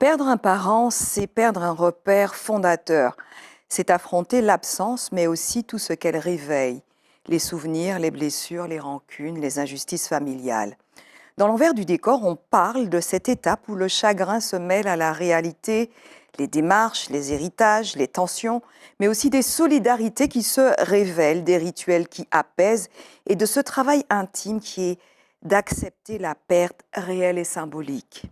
Perdre un parent, c'est perdre un repère fondateur. C'est affronter l'absence, mais aussi tout ce qu'elle réveille. Les souvenirs, les blessures, les rancunes, les injustices familiales. Dans l'envers du décor, on parle de cette étape où le chagrin se mêle à la réalité, les démarches, les héritages, les tensions, mais aussi des solidarités qui se révèlent, des rituels qui apaisent et de ce travail intime qui est d'accepter la perte réelle et symbolique.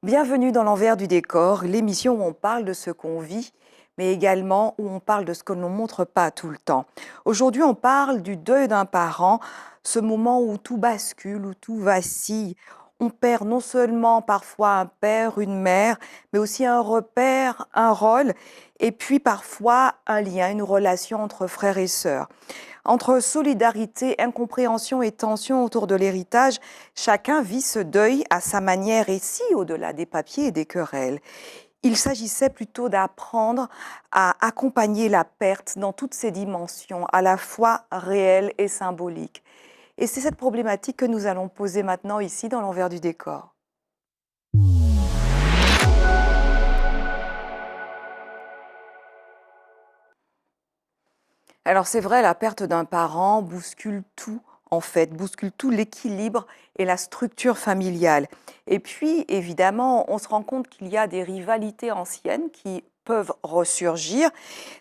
Bienvenue dans l'envers du décor, l'émission où on parle de ce qu'on vit, mais également où on parle de ce que l'on ne montre pas tout le temps. Aujourd'hui, on parle du deuil d'un parent, ce moment où tout bascule, où tout vacille. On perd non seulement parfois un père, une mère, mais aussi un repère, un rôle, et puis parfois un lien, une relation entre frères et sœurs. Entre solidarité, incompréhension et tension autour de l'héritage, chacun vit ce deuil à sa manière et si au-delà des papiers et des querelles. Il s'agissait plutôt d'apprendre à accompagner la perte dans toutes ses dimensions, à la fois réelles et symboliques. Et c'est cette problématique que nous allons poser maintenant ici dans l'envers du décor. Alors c'est vrai, la perte d'un parent bouscule tout, en fait, bouscule tout l'équilibre et la structure familiale. Et puis, évidemment, on se rend compte qu'il y a des rivalités anciennes qui peuvent ressurgir,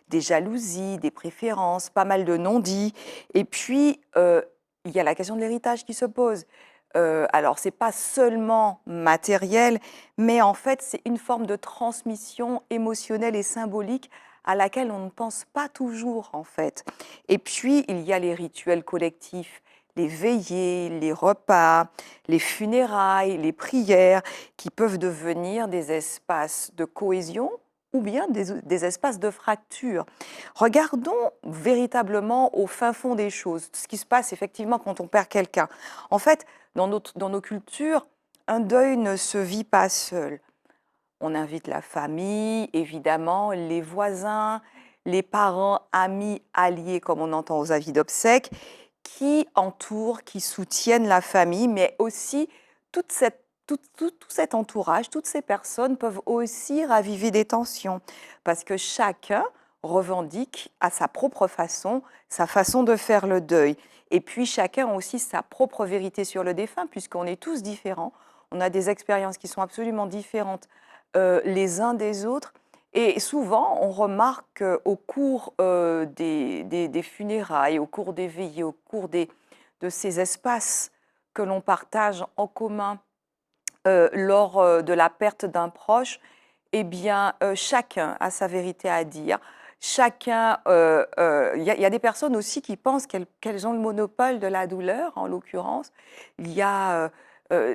des jalousies, des préférences, pas mal de non-dits. Et puis, il y a la question de l'héritage qui se pose. Alors, c'est pas seulement matériel, mais en fait, c'est une forme de transmission émotionnelle et symbolique à laquelle on ne pense pas toujours, en fait. Et puis, il y a les rituels collectifs, les veillées, les repas, les funérailles, les prières, qui peuvent devenir des espaces de cohésion ou bien des espaces de fracture. Regardons véritablement au fin fond des choses, ce qui se passe effectivement quand on perd quelqu'un. En fait, dans nos cultures, un deuil ne se vit pas seul. On invite la famille, évidemment, les voisins, les parents, amis, alliés, comme on entend aux avis d'obsèques, qui entourent, qui soutiennent la famille, mais aussi tout cet entourage, toutes ces personnes peuvent aussi raviver des tensions, parce que chacun revendique à sa propre façon, sa façon de faire le deuil. Et puis chacun a aussi sa propre vérité sur le défunt, puisqu'on est tous différents, on a des expériences qui sont absolument différentes les uns des autres. Et souvent, on remarque au cours des funérailles, au cours des veillées, au cours de ces espaces que l'on partage en commun lors de la perte d'un proche, eh bien, chacun a sa vérité à dire. Chacun, y a des personnes aussi qui pensent qu'elles ont le monopole de la douleur, en l'occurrence. Il y a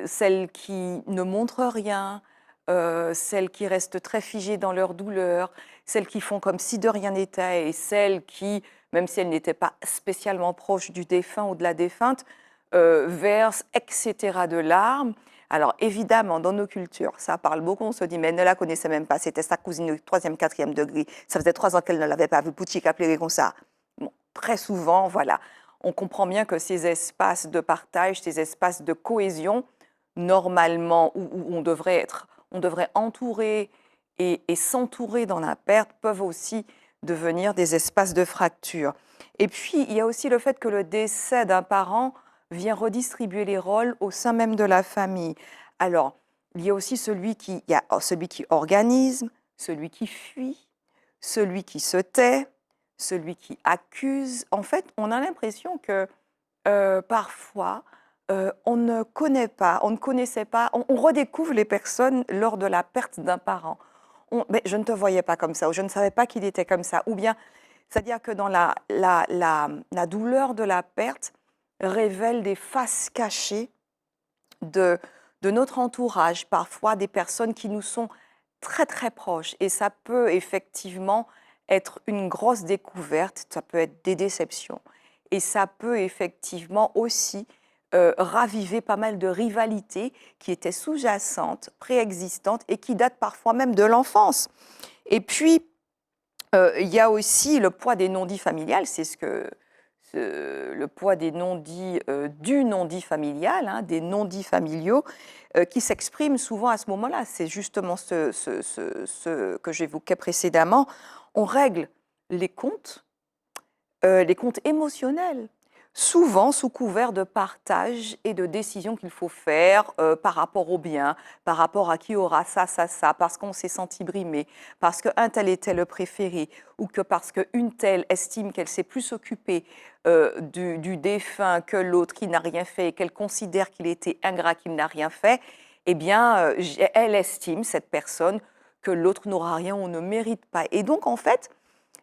celles qui ne montrent rien, celles qui restent très figées dans leur douleur, celles qui font comme si de rien n'était et celles qui, même si elles n'étaient pas spécialement proches du défunt ou de la défunte, versent, etc., de larmes. Alors évidemment, dans nos cultures, ça parle beaucoup, on se dit, mais elle ne la connaissait même pas, c'était sa cousine de 3e, 4e degré, ça faisait 3 ans qu'elle ne l'avait pas vue, Pouchik appelé comme ça. Bon, très souvent, voilà, on comprend bien que ces espaces de partage, ces espaces de cohésion, normalement, où on devrait entourer et s'entourer dans la perte, peuvent aussi devenir des espaces de fracture. Et puis, il y a aussi le fait que le décès d'un parent vient redistribuer les rôles au sein même de la famille. Alors, il y a aussi celui qui organise, celui qui fuit, celui qui se tait, celui qui accuse. En fait, on a l'impression que parfois, on ne connaissait pas, on redécouvre les personnes lors de la perte d'un parent. Mais je ne te voyais pas comme ça, ou je ne savais pas qu'il était comme ça. Ou bien, c'est-à-dire que dans la douleur de la perte révèle des faces cachées de notre entourage, parfois des personnes qui nous sont très très proches. Et ça peut effectivement être une grosse découverte, ça peut être des déceptions. Et ça peut effectivement aussi raviver pas mal de rivalités qui étaient sous-jacentes, préexistantes et qui datent parfois même de l'enfance. Et puis, il y a aussi le poids des non-dits familiales, c'est ce le poids des non-dits, du non-dit familial, hein, des non-dits familiaux, qui s'expriment souvent à ce moment-là. C'est justement ce que j'évoquais précédemment. On règle les comptes émotionnels, souvent sous couvert de partage et de décisions qu'il faut faire par rapport au bien, par rapport à qui aura ça, ça, ça, parce qu'on s'est senti brimé, parce qu'un tel était le préféré, ou que parce qu'une telle estime qu'elle s'est plus occupée du défunt que l'autre qui n'a rien fait et qu'elle considère qu'il était ingrat, qu'il n'a rien fait, eh bien, elle estime, cette personne, que l'autre n'aura rien ou ne mérite pas. Et donc, en fait,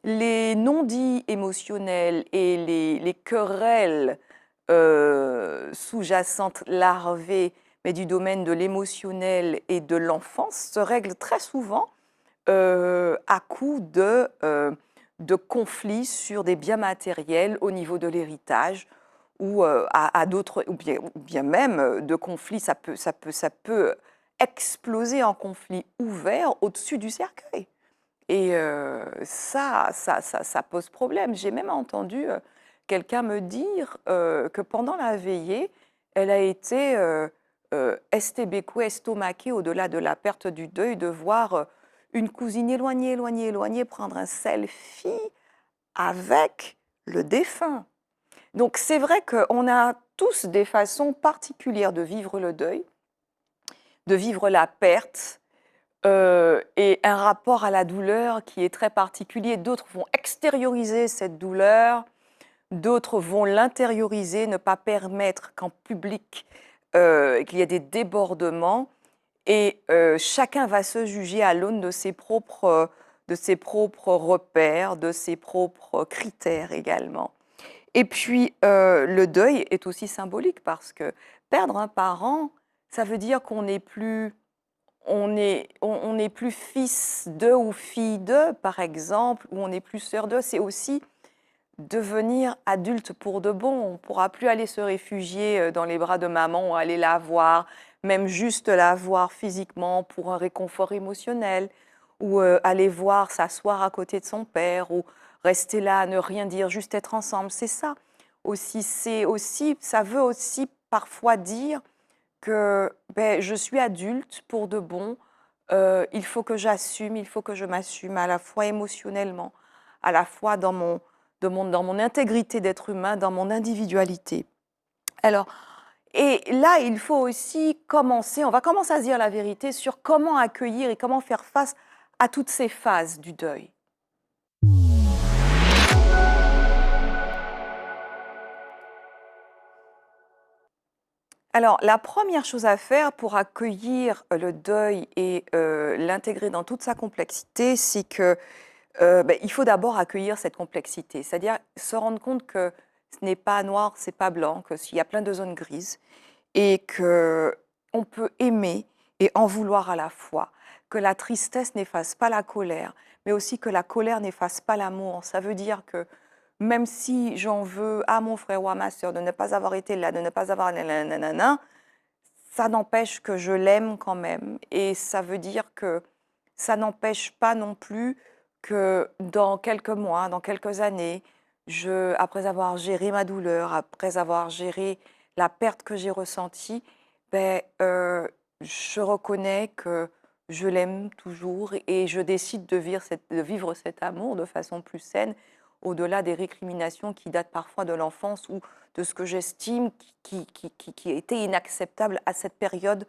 les non-dits émotionnels et les querelles sous-jacentes larvées, mais du domaine de l'émotionnel et de l'enfance, se règlent très souvent à coup de conflits sur des biens matériels au niveau de l'héritage ou à d'autres, ou bien même de conflits, ça peut exploser en conflit ouvert au-dessus du cercueil. Et ça pose problème. J'ai même entendu quelqu'un me dire que pendant la veillée, elle a été estébécouée, estomaquée au-delà de la perte du deuil, de voir une cousine éloignée, éloignée, éloignée prendre un selfie avec le défunt. Donc c'est vrai qu'on a tous des façons particulières de vivre le deuil, de vivre la perte, et un rapport à la douleur qui est très particulier. D'autres vont extérioriser cette douleur, d'autres vont l'intérioriser, ne pas permettre qu'en public, qu'il y ait des débordements. Et chacun va se juger à l'aune de ses propres repères, de ses propres critères également. Et puis, le deuil est aussi symbolique parce que perdre un parent, ça veut dire qu'on n'est plus on n'est plus fils d'eux ou fille d'eux, par exemple, ou on n'est plus sœur d'eux. C'est aussi devenir adulte pour de bon. On ne pourra plus aller se réfugier dans les bras de maman ou aller la voir, même juste la voir physiquement pour un réconfort émotionnel, ou aller voir, s'asseoir à côté de son père, ou rester là, ne rien dire, juste être ensemble. C'est ça aussi. Ça veut aussi parfois dire que je suis adulte pour de bon, il faut que j'assume, il faut que je m'assume à la fois émotionnellement, à la fois dans mon intégrité d'être humain, dans mon individualité. Alors, et là, il faut aussi on va commencer à se dire la vérité sur comment accueillir et comment faire face à toutes ces phases du deuil. Alors, la première chose à faire pour accueillir le deuil et l'intégrer dans toute sa complexité, c'est que il faut d'abord accueillir cette complexité, c'est-à-dire se rendre compte que ce n'est pas noir, c'est pas blanc, qu'il y a plein de zones grises et que on peut aimer et en vouloir à la fois, que la tristesse n'efface pas la colère, mais aussi que la colère n'efface pas l'amour. Ça veut dire que même si j'en veux à mon frère ou à ma sœur de ne pas avoir été là, de ne pas avoir nanana, ça n'empêche que je l'aime quand même. Et ça veut dire que ça n'empêche pas non plus que dans quelques mois, dans quelques années, après avoir géré ma douleur, après avoir géré la perte que j'ai ressentie, je reconnais que je l'aime toujours et je décide de vivre cet amour de façon plus saine, au-delà des récriminations qui datent parfois de l'enfance ou de ce que j'estime qui a été inacceptable à cette période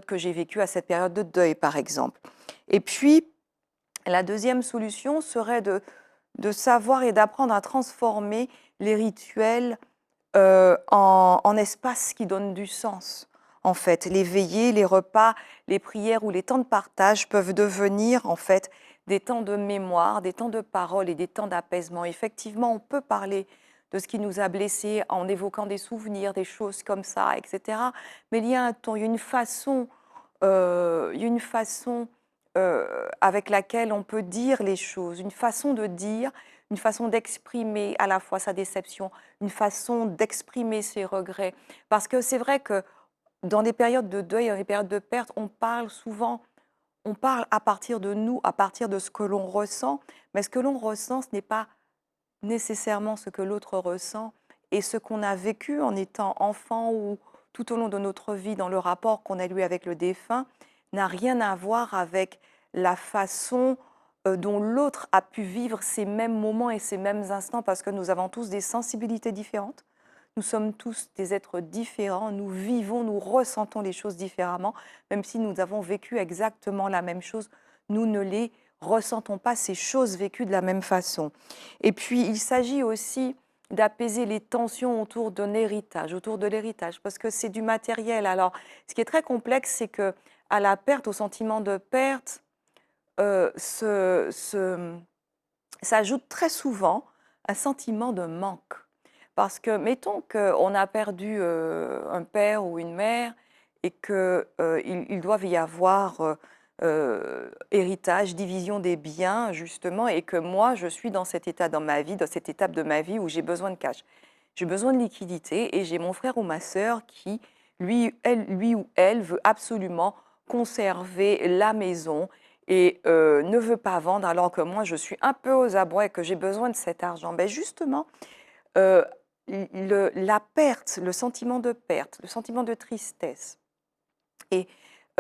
que j'ai vécue, à cette période de deuil, par exemple. Et puis, la deuxième solution serait de savoir et d'apprendre à transformer les rituels en espaces qui donnent du sens. En fait, les veillées, les repas, les prières ou les temps de partage peuvent devenir en fait des temps de mémoire, des temps de parole et des temps d'apaisement. Effectivement, on peut parler de ce qui nous a blessés en évoquant des souvenirs, des choses comme ça, etc. Mais il y a un ton, il y a une façon, avec laquelle on peut dire les choses, une façon de dire, une façon d'exprimer à la fois sa déception, une façon d'exprimer ses regrets. Parce que c'est vrai que dans des périodes de deuil, dans des périodes de perte, on parle à partir de nous, à partir de ce que l'on ressent, mais ce que l'on ressent, ce n'est pas nécessairement ce que l'autre ressent et ce qu'on a vécu en étant enfant ou tout au long de notre vie dans le rapport qu'on a eu avec le défunt n'a rien à voir avec la façon dont l'autre a pu vivre ces mêmes moments et ces mêmes instants parce que nous avons tous des sensibilités différentes. Nous sommes tous des êtres différents, nous vivons, nous ressentons les choses différemment, même si nous avons vécu exactement la même chose, nous ne les ressentons pas, ces choses vécues de la même façon. Et puis, il s'agit aussi d'apaiser les tensions autour d'un héritage, autour de l'héritage, parce que c'est du matériel. Alors, ce qui est très complexe, c'est que à la perte, au sentiment de perte, s'ajoute très souvent un sentiment de manque. Parce que, mettons qu'on a perdu un père ou une mère et qu'il doit y avoir héritage, division des biens, justement, et que moi, je suis dans cet état dans ma vie, dans cette étape de ma vie où j'ai besoin de cash. J'ai besoin de liquidité et j'ai mon frère ou ma sœur qui, lui ou elle, veut absolument conserver la maison et ne veut pas vendre alors que moi, je suis un peu aux abois et que j'ai besoin de cet argent. Ben justement, euh, la perte, le sentiment de perte, le sentiment de tristesse et,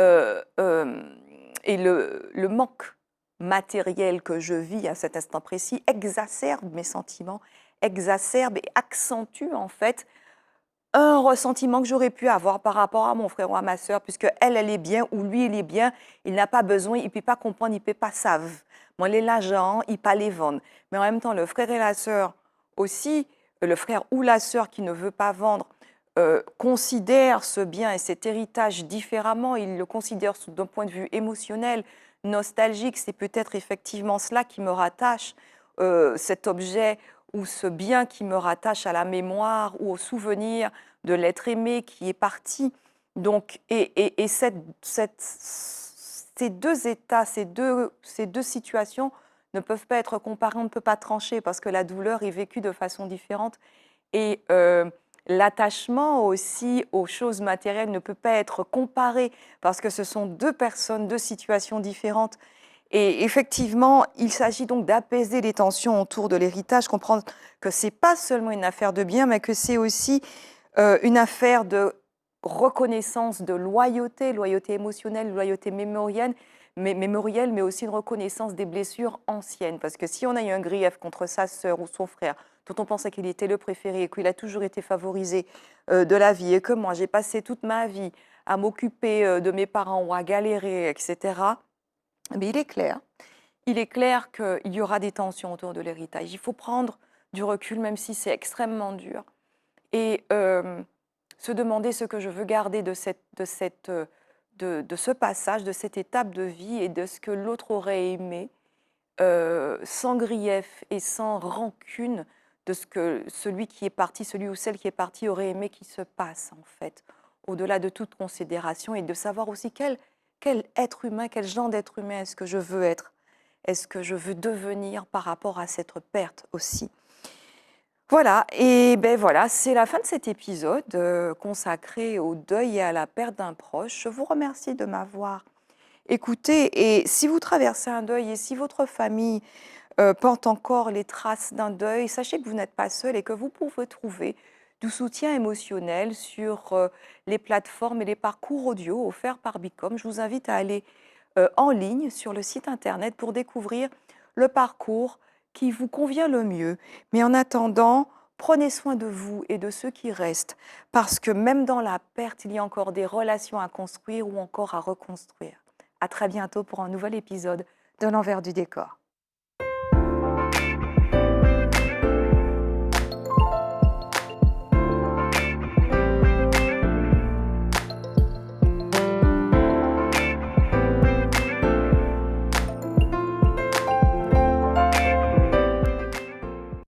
euh, euh, et le manque matériel que je vis à cet instant précis exacerbe mes sentiments, exacerbe et accentue en fait un ressentiment que j'aurais pu avoir par rapport à mon frère ou à ma sœur, puisque elle est bien ou lui, il est bien, il n'a pas besoin, il ne peut pas comprendre, il ne peut pas savoir. Moi, les l'argent, il ne peut pas les vendre. Mais en même temps, le frère et la sœur aussi, le frère ou la sœur qui ne veut pas vendre, considère ce bien et cet héritage différemment. Il le considère d'un point de vue émotionnel, nostalgique. C'est peut-être effectivement cela qui me rattache, cet objet ou ce bien qui me rattache à la mémoire ou au souvenir de l'être aimé qui est parti. Donc, ces deux états, ces deux situations ne peuvent pas être comparées, on ne peut pas trancher parce que la douleur est vécue de façon différente. Et l'attachement aussi aux choses matérielles ne peut pas être comparé parce que ce sont deux personnes, deux situations différentes. Et effectivement, il s'agit donc d'apaiser les tensions autour de l'héritage, comprendre que ce n'est pas seulement une affaire de bien, mais que c'est aussi une affaire de reconnaissance, de loyauté, loyauté émotionnelle, loyauté mémorielle, mais aussi une reconnaissance des blessures anciennes. Parce que si on a eu un grief contre sa sœur ou son frère, dont on pensait qu'il était le préféré et qu'il a toujours été favorisé de la vie, et que moi, j'ai passé toute ma vie à m'occuper de mes parents ou à galérer, etc., mais il est clair qu'il y aura des tensions autour de l'héritage. Il faut prendre du recul, même si c'est extrêmement dur, et se demander ce que je veux garder de ce passage, de cette étape de vie et de ce que l'autre aurait aimé, sans grief et sans rancune de ce que celui qui est parti, celui ou celle qui est parti aurait aimé qu'il se passe, en fait, au-delà de toute considération, et de savoir aussi quel être humain, quel genre d'être humain est-ce que je veux être, est-ce que je veux devenir par rapport à cette perte aussi. Voilà, et ben voilà, c'est la fin de cet épisode consacré au deuil et à la perte d'un proche. Je vous remercie de m'avoir écouté, et si vous traversez un deuil et si votre famille porte encore les traces d'un deuil, sachez que vous n'êtes pas seul et que vous pouvez trouver du soutien émotionnel sur les plateformes et les parcours audio offerts par Bicom. Je vous invite à aller en ligne sur le site internet pour découvrir le parcours qui vous convient le mieux. Mais en attendant, prenez soin de vous et de ceux qui restent, parce que même dans la perte, il y a encore des relations à construire ou encore à reconstruire. À très bientôt pour un nouvel épisode de l'envers du décor.